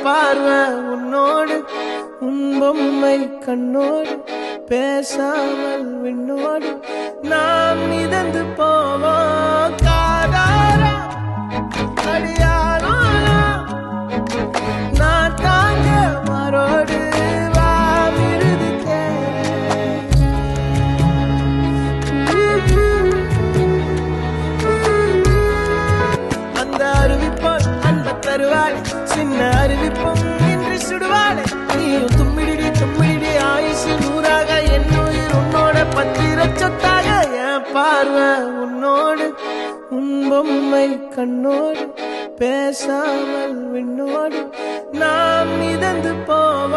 பார்வை உன்னோடு உன் பொம்மை கண்ணோடு பேசாமல் விண்ணோடு நாம் மிதந்து போவோம் காதாரா அடியாரோ நான் தாங்க மரோடு வா விருது அந்த அறிவிப்போல் அன்ப தருவாள் சின்ன அறிவிப்பும் இன்றி சுடுவாள் நீயும் தும்மிடி தும்மிடி ஆயுசு நூறாக என் உயிர் உன்னோட பத்திர சொத்தாக என் பார்வை உன்னோடு உன் பொம்மை கண்ணோடு பேசாமல் விண்ணோடு நாம் மிதந்து போவோம்